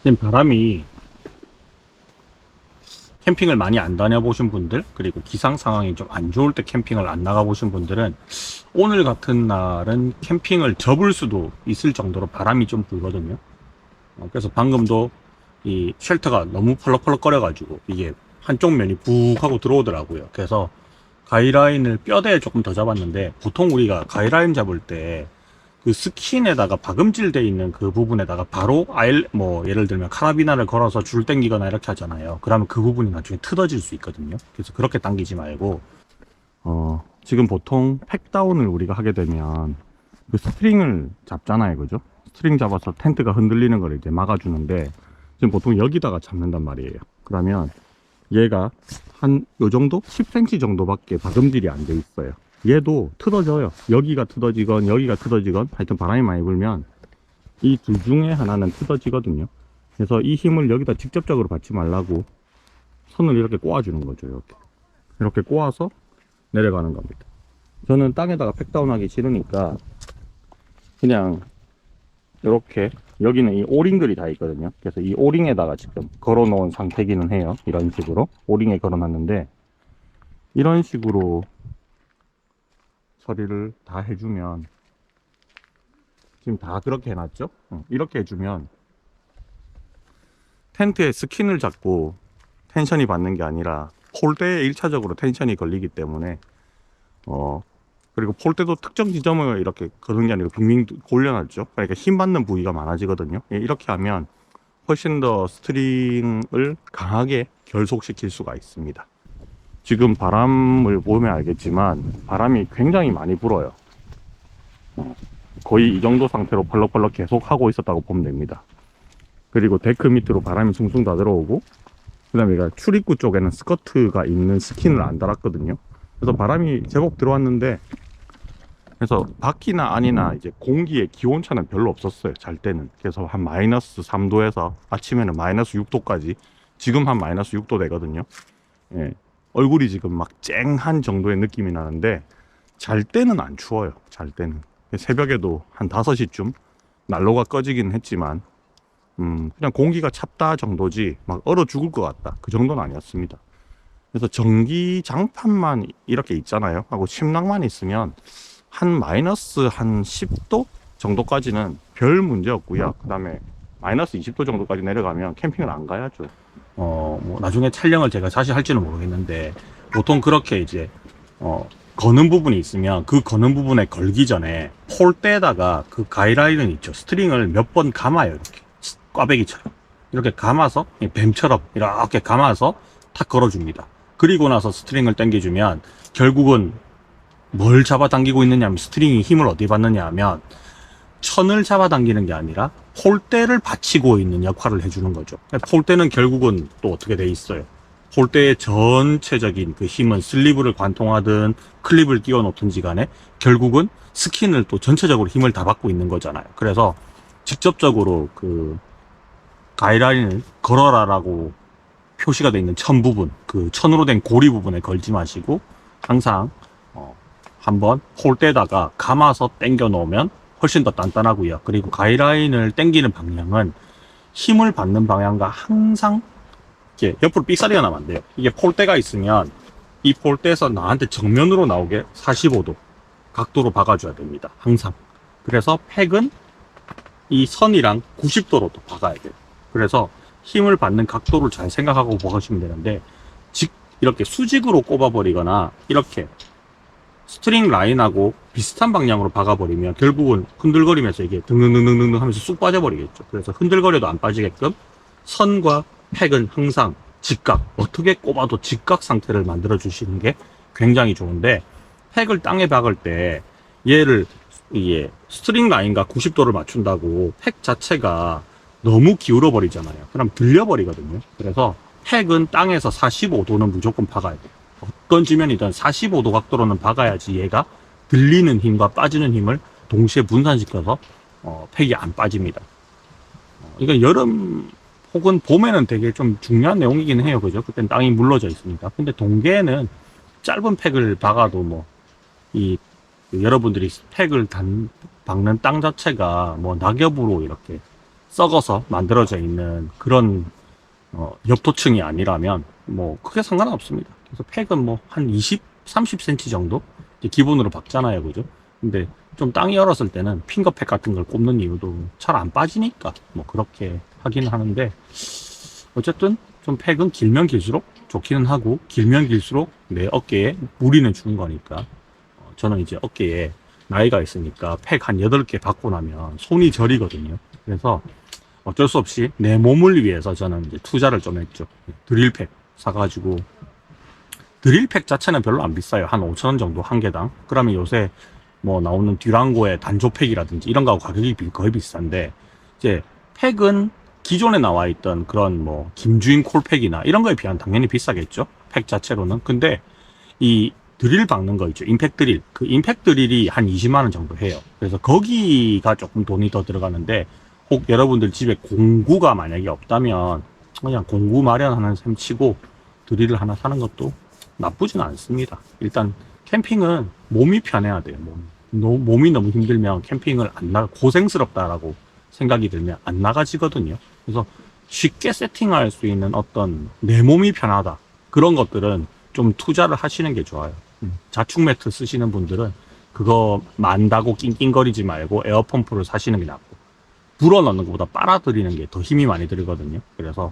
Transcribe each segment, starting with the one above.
지금 바람이 캠핑을 많이 안 다녀보신 분들, 그리고 기상 상황이 좀 안 좋을 때 캠핑을 안 나가보신 분들은 오늘 같은 날은 캠핑을 접을 수도 있을 정도로 바람이 좀 불거든요. 그래서 방금도 이 쉘터가 너무 펄럭펄럭 거려가지고 이게 한쪽 면이 푹 하고 들어오더라고요. 그래서 가이라인을 뼈대에 조금 더 잡았는데, 보통 우리가 가이라인 잡을 때 그 스킨에다가 박음질 돼 있는 그 부분에다가 바로 뭐 예를 들면 카라비나를 걸어서 줄 당기거나 이렇게 하잖아요. 그러면 그 부분이 나중에 틀어질 수 있거든요. 그래서 그렇게 당기지 말고, 지금 보통 팩다운을 우리가 하게 되면 그 스트링을 잡잖아요, 그죠? 스트링 잡아서 텐트가 흔들리는 걸 이제 막아주는데, 지금 보통 여기다가 잡는단 말이에요. 그러면 얘가 한 요 정도? 10cm 정도밖에 박음질이 안 돼 있어요. 얘도 틀어져요. 여기가 틀어지건 여기가 틀어지건, 하여튼 바람이 많이 불면 이 둘 중에 하나는 틀어지거든요. 그래서 이 힘을 여기다 직접적으로 받지 말라고 선을 이렇게 꼬아주는 거죠. 이렇게 꼬아서 내려가는 겁니다. 저는 땅에다가 팩다운 하기 싫으니까 그냥 이렇게, 여기는 이 오링들이 다 있거든요. 그래서 이 오링에다가 지금 걸어 놓은 상태기는 해요. 이런 식으로 오링에 걸어 놨는데, 이런 식으로 처리를 다 해주면, 지금 다 그렇게 해놨죠. 이렇게 해주면 텐트에 스킨을 잡고 텐션이 받는 게 아니라 폴대에 1차적으로 텐션이 걸리기 때문에, 그리고 폴대도 특정 지점을 이렇게 거는 게 아니고 빙빙 골려놨죠. 그러니까 힘 받는 부위가 많아지거든요. 이렇게 하면 훨씬 더 스트링을 강하게 결속시킬 수가 있습니다. 지금 바람을 보면 알겠지만 바람이 굉장히 많이 불어요. 거의 이 정도 상태로 펄럭펄럭 계속 하고 있었다고 보면 됩니다. 그리고 데크 밑으로 바람이 숭숭 다 들어오고, 그 다음에 출입구 쪽에는 스커트가 있는 스킨을 안 달았거든요. 그래서 바람이 제법 들어왔는데, 그래서 밖이나 안이나 이제 공기의 기온차는 별로 없었어요, 잘 때는. 그래서 한 마이너스 3도에서 아침에는 마이너스 6도까지, 지금 한 마이너스 6도 되거든요. 예. 얼굴이 지금 막 쨍한 정도의 느낌이 나는데, 잘 때는 안 추워요, 잘 때는. 새벽에도 한 5시쯤 난로가 꺼지긴 했지만, 그냥 공기가 찹다 정도지 막 얼어 죽을 것 같다, 그 정도는 아니었습니다. 그래서 전기 장판만 이렇게 있잖아요, 하고 침낭만 있으면 한 마이너스 한 10도 정도까지는 별 문제 없고요. 그 다음에 마이너스 20도 정도까지 내려가면 캠핑을 안 가야죠. 뭐 나중에 촬영을 제가 다시 할지는 모르겠는데, 보통 그렇게 이제 거는 부분이 있으면 그 거는 부분에 걸기 전에 폴대에다가 그 가이라인은 있죠, 스트링을 몇 번 감아요. 이렇게 꽈배기처럼 이렇게 감아서, 뱀처럼 이렇게 감아서 탁 걸어줍니다. 그리고 나서 스트링을 당겨주면, 결국은 뭘 잡아당기고 있느냐 하면, 스트링이 힘을 어디 받느냐 하면 천을 잡아당기는 게 아니라 폴대를 받치고 있는 역할을 해주는 거죠. 폴대는 결국은 또 어떻게 돼 있어요? 폴대의 전체적인 그 힘은 슬리브를 관통하든 클립을 끼워 놓든지 간에 결국은 스킨을 또 전체적으로 힘을 다 받고 있는 거잖아요. 그래서 직접적으로 그 가이라인을 걸어라라고 표시가 되어 있는 천 부분, 그 천으로 된 고리 부분에 걸지 마시고, 항상 한번 폴대에다가 감아서 당겨 놓으면 훨씬 더 단단하고요. 그리고 가이라인을 당기는 방향은 힘을 받는 방향과 항상 이렇게 옆으로 삑사리가 나면 안 돼요. 이게 폴대가 있으면 이 폴대에서 나한테 정면으로 나오게 45도 각도로 박아줘야 됩니다, 항상. 그래서 팩은 이 선이랑 90도로 또 박아야 돼요. 그래서 힘을 받는 각도를 잘 생각하고 박으시면 되는데, 이렇게 수직으로 꼽아버리거나 이렇게 스트링 라인하고 비슷한 방향으로 박아버리면 결국은 흔들거리면서 이게 등등등등등 하면서 쑥 빠져버리겠죠. 그래서 흔들거려도 안 빠지게끔 선과 팩은 항상 직각, 어떻게 꼽아도 직각 상태를 만들어 주시는 게 굉장히 좋은데, 팩을 땅에 박을 때 얘를, 이게 스트링 라인과 90도를 맞춘다고 팩 자체가 너무 기울어 버리잖아요. 그럼 들려 버리거든요. 그래서 팩은 땅에서 45도는 무조건 박아야 돼요. 어떤 지면이든 45도 각도로는 박아야지 얘가 들리는 힘과 빠지는 힘을 동시에 분산시켜서 팩이 안 빠집니다. 이건 여름 혹은 봄에는 되게 좀 중요한 내용이긴 해요, 그죠? 그땐 땅이 물러져 있으니까. 근데 동계에는 짧은 팩을 박아도 여러분들이 팩을 박는 땅 자체가 뭐 낙엽으로 이렇게 썩어서 만들어져 있는 그런 엽토층이 아니라면 뭐 크게 상관은 없습니다. 그래서 팩은 뭐 한 20, 30cm 정도 이제 기본으로 박잖아요, 그죠? 근데 좀 땅이 얼었을 때는 핑거팩 같은 걸 꼽는 이유도 잘 안 빠지니까 뭐 그렇게 하긴 하는데, 어쨌든 좀 팩은 길면 길수록 좋기는 하고, 길면 길수록 내 어깨에 무리는 주는 거니까 저는 이제 어깨에 나이가 있으니까 팩 한 8개 받고 나면 손이 저리거든요. 그래서 어쩔 수 없이 내 몸을 위해서 저는 이제 투자를 좀 했죠. 드릴팩 사가지고, 드릴팩 자체는 별로 안 비싸요. 한 5,000원 정도 한 개당. 그러면 요새 뭐 나오는 듀랑고의 단조팩이라든지 이런 거하고 가격이 거의 비싼데, 이제 팩은 기존에 나와 있던 그런 뭐 김주인 콜팩이나 이런 거에 비하면 당연히 비싸겠죠. 팩 자체로는. 근데 이 드릴 박는 거 있죠. 임팩 드릴. 그 임팩 드릴이 한 20만 원 정도 해요. 그래서 거기가 조금 돈이 더 들어가는데, 혹 여러분들 집에 공구가 만약에 없다면 그냥 공구 마련하는 셈 치고 드릴을 하나 사는 것도 나쁘진 않습니다. 일단 캠핑은 몸이 편해야 돼요. 몸이 너무 힘들면 캠핑을 안 나가, 고생스럽다라고 생각이 들면 안 나가지거든요. 그래서 쉽게 세팅할 수 있는 어떤 내 몸이 편하다, 그런 것들은 좀 투자를 하시는 게 좋아요. 자축 매트 쓰시는 분들은 그거 만다고 낑낑거리지 말고 에어펌프를 사시는 게 낫고, 불어넣는 것보다 빨아들이는 게 더 힘이 많이 들거든요. 그래서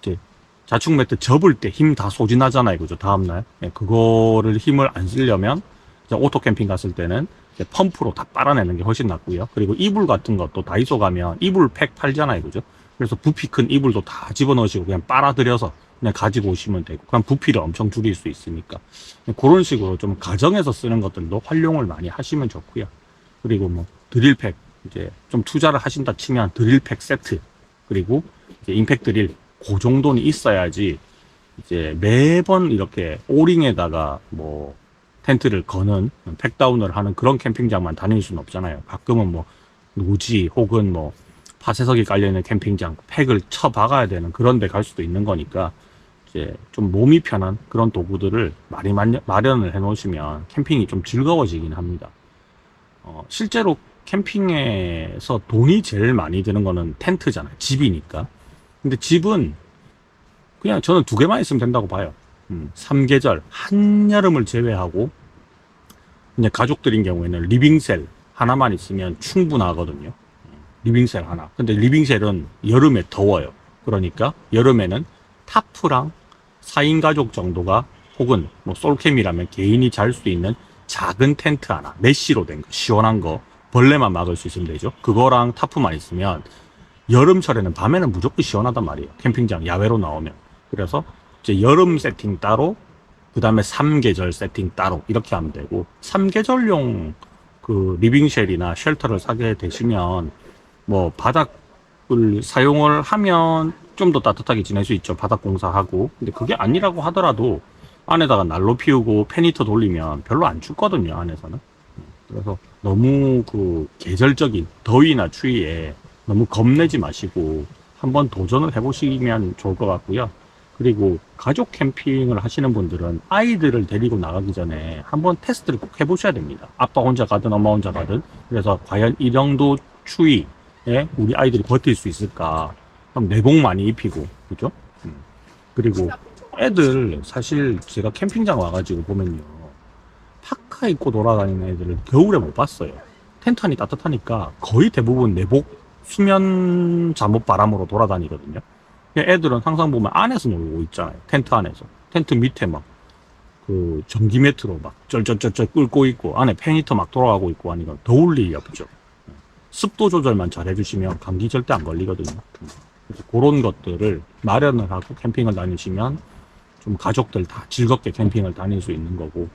이제 자축 매트 접을 때 힘 다 소진하잖아요, 그죠? 다음날. 그거를 힘을 안 쓰려면 이제 오토 캠핑 갔을 때는 이제 펌프로 다 빨아내는 게 훨씬 낫고요. 그리고 이불 같은 것도 다이소 가면 이불 팩 팔잖아요, 그죠? 그래서 부피 큰 이불도 다 집어넣으시고 그냥 빨아들여서 그냥 가지고 오시면 되고, 그럼 부피를 엄청 줄일 수 있으니까 그런 식으로 좀 가정에서 쓰는 것들도 활용을 많이 하시면 좋고요. 그리고 뭐 드릴팩, 이제 좀 투자를 하신다 치면 드릴팩 세트, 그리고 이제 임팩 드릴, 그 정도는 있어야지 이제 매번 이렇게 오링에다가 뭐 텐트를 거는, 팩다운을 하는 그런 캠핑장만 다닐 수는 없잖아요. 가끔은 뭐 노지 혹은 뭐 파쇄석이 깔려있는 캠핑장 팩을 쳐 박아야 되는 그런 데 갈 수도 있는 거니까, 이제 좀 몸이 편한 그런 도구들을 많이 마련을 해 놓으시면 캠핑이 좀 즐거워지긴 합니다. 실제로 캠핑에서 돈이 제일 많이 드는 거는 텐트잖아요. 집이니까. 근데 집은 그냥 저는 2개만 있으면 된다고 봐요. 3계절, 한여름을 제외하고, 그냥 가족들인 경우에는 리빙셀 하나만 있으면 충분하거든요. 리빙셀 하나. 근데 리빙셀은 여름에 더워요. 그러니까 여름에는 타프랑 4인 가족 정도가, 혹은 뭐 솔캠이라면 개인이 잘 수 있는 작은 텐트 하나, 메쉬로 된 거, 시원한 거, 벌레만 막을 수 있으면 되죠. 그거랑 타프만 있으면 여름철에는 밤에는 무조건 시원하단 말이에요. 캠핑장 야외로 나오면. 그래서 이제 여름 세팅 따로, 그 다음에 3계절 세팅 따로, 이렇게 하면 되고, 3계절용 그 리빙쉘이나 쉘터를 사게 되시면 뭐 바닥을 사용을 하면 좀 더 따뜻하게 지낼 수 있죠. 바닥 공사하고. 근데 그게 아니라고 하더라도 안에다가 난로 피우고 팬히터 돌리면 별로 안 춥거든요, 안에서는. 그래서 너무 그 계절적인 더위나 추위에 너무 겁내지 마시고 한번 도전을 해보시면 좋을 것 같고요. 그리고 가족 캠핑을 하시는 분들은 아이들을 데리고 나가기 전에 한번 테스트를 꼭 해보셔야 됩니다. 아빠 혼자 가든 엄마 혼자 가든. 그래서 과연 이 정도 추위에 우리 아이들이 버틸 수 있을까. 그럼 내복 많이 입히고, 그죠? 그리고 애들, 사실 제가 캠핑장 와가지고 보면요, 파카 입고 돌아다니는 애들을 겨울에 못 봤어요. 텐트 안이 따뜻하니까 거의 대부분 내복 수면 잠옷 바람으로 돌아다니거든요. 애들은 항상 보면 안에서 놀고 있잖아요. 텐트 안에서. 텐트 밑에 막 그 전기 매트로 막 쩔쩔쩔쩔 끓고 있고, 안에 팬히터 막 돌아가고 있고 하니까 더울 일이 없죠. 습도 조절만 잘 해주시면 감기 절대 안 걸리거든요. 그래서 그런 것들을 마련을 하고 캠핑을 다니시면 좀 가족들 다 즐겁게 캠핑을 다닐 수 있는 거고,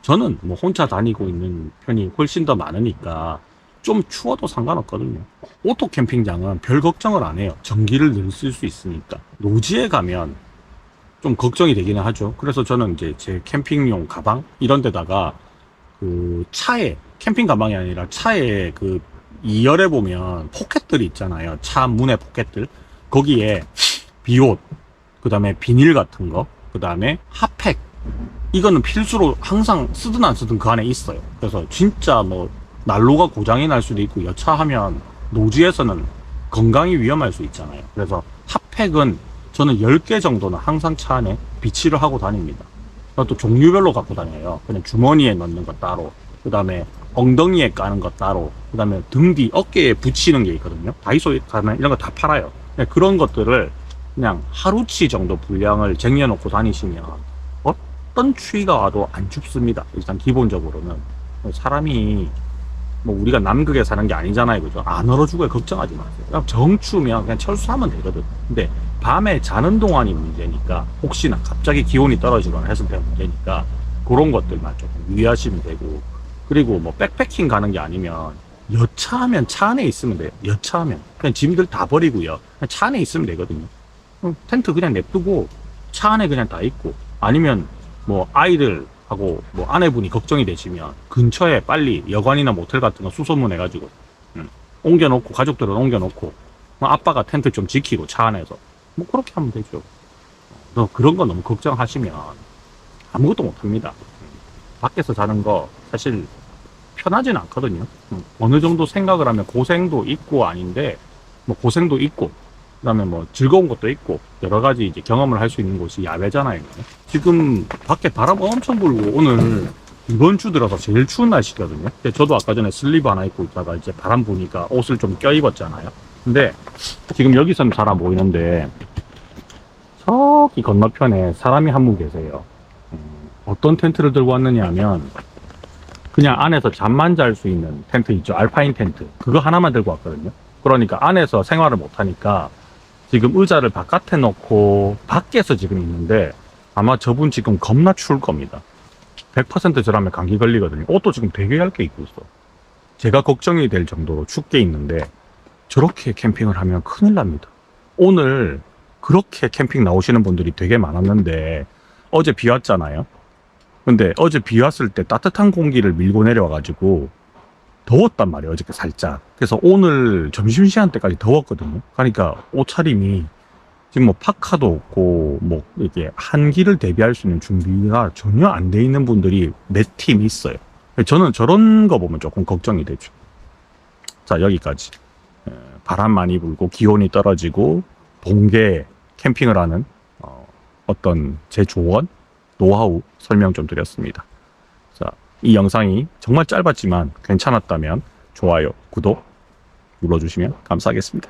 저는 뭐 혼자 다니고 있는 편이 훨씬 더 많으니까 좀 추워도 상관없거든요. 오토 캠핑장은 별 걱정을 안 해요. 전기를 늘 쓸 수 있으니까. 노지에 가면 좀 걱정이 되기는 하죠. 그래서 저는 이제 제 캠핑용 가방 이런 데다가 그 차에, 캠핑 가방이 아니라 차에 그 2열에 보면 포켓들이 있잖아요. 차 문의 포켓들. 거기에 비옷, 그 다음에 비닐 같은 거, 그 다음에 핫팩, 이거는 필수로 항상 쓰든 안 쓰든 그 안에 있어요. 그래서 진짜 뭐 난로가 고장이 날 수도 있고, 여차하면 노지에서는 건강이 위험할 수 있잖아요. 그래서 핫팩은 저는 10개 정도는 항상 차 안에 비치를 하고 다닙니다. 또 종류별로 갖고 다녀요. 그냥 주머니에 넣는 것 따로, 그 다음에 엉덩이에 까는 것 따로, 그 다음에 등 뒤 어깨에 붙이는 게 있거든요. 다이소에 가면 이런 거 다 팔아요. 그런 것들을 그냥 하루치 정도 분량을 쟁여놓고 다니시면 어떤 추위가 와도 안 춥습니다. 일단 기본적으로는 사람이 뭐 우리가 남극에 사는 게 아니잖아요, 그죠? 안 얼어 죽어요. 걱정하지 마세요. 그냥 정 추우면 그냥 철수하면 되거든. 근데 밤에 자는 동안이 문제니까, 혹시나 갑자기 기온이 떨어지거나 했을 때 문제니까 그런 것들만 조금 유의하시면 되고, 그리고 뭐 백패킹 가는 게 아니면 여차하면 차 안에 있으면 돼요. 여차하면 그냥 짐들 다 버리고요, 그냥 차 안에 있으면 되거든요. 텐트 그냥 냅두고 차 안에 그냥 다 있고, 아니면 뭐 아이들하고 뭐 아내분이 걱정이 되시면 근처에 빨리 여관이나 모텔 같은 거 수소문해가지고 옮겨놓고, 가족들은 옮겨놓고, 뭐 아빠가 텐트 좀 지키고 차 안에서 뭐 그렇게 하면 되죠. 그런 거 너무 걱정하시면 아무것도 못합니다. 밖에서 자는 거 사실 편하진 않거든요. 어느 정도 생각을 하면 고생도 있고 아닌데, 뭐 고생도 있고, 그 다음에 뭐 즐거운 것도 있고, 여러 가지 이제 경험을 할 수 있는 곳이 야외잖아요. 지금 밖에 바람 엄청 불고, 오늘 이번 주 들어서 제일 추운 날씨거든요. 저도 아까 전에 슬리브 하나 입고 있다가 이제 바람 부니까 옷을 좀 껴입었잖아요. 근데 지금 여기서는 잘 안 보이는데 저기 건너편에 사람이 한 분 계세요. 어떤 텐트를 들고 왔느냐 하면, 그냥 안에서 잠만 잘 수 있는 텐트 있죠, 알파인 텐트. 그거 하나만 들고 왔거든요. 그러니까 안에서 생활을 못하니까 지금 의자를 바깥에 놓고 밖에서 지금 있는데, 아마 저분 지금 겁나 추울 겁니다. 100% 저라면 감기 걸리거든요. 옷도 지금 되게 얇게 입고 있어. 제가 걱정이 될 정도로 춥게 있는데, 저렇게 캠핑을 하면 큰일 납니다. 오늘 그렇게 캠핑 나오시는 분들이 되게 많았는데, 어제 비 왔잖아요. 근데 어제 비 왔을 때 따뜻한 공기를 밀고 내려와가지고 더웠단 말이에요, 어저께 살짝. 그래서 오늘 점심시간 때까지 더웠거든요. 그러니까 옷차림이 지금 뭐 파카도 없고, 뭐 이게 한기를 대비할 수 있는 준비가 전혀 안 돼 있는 분들이 몇 팀 있어요. 저는 저런 거 보면 조금 걱정이 되죠. 자, 여기까지. 바람 많이 불고 기온이 떨어지고 동계 캠핑을 하는 어떤 제 조언, 노하우 설명 좀 드렸습니다. 자, 이 영상이 정말 짧았지만 괜찮았다면 좋아요, 구독 눌러주시면 감사하겠습니다.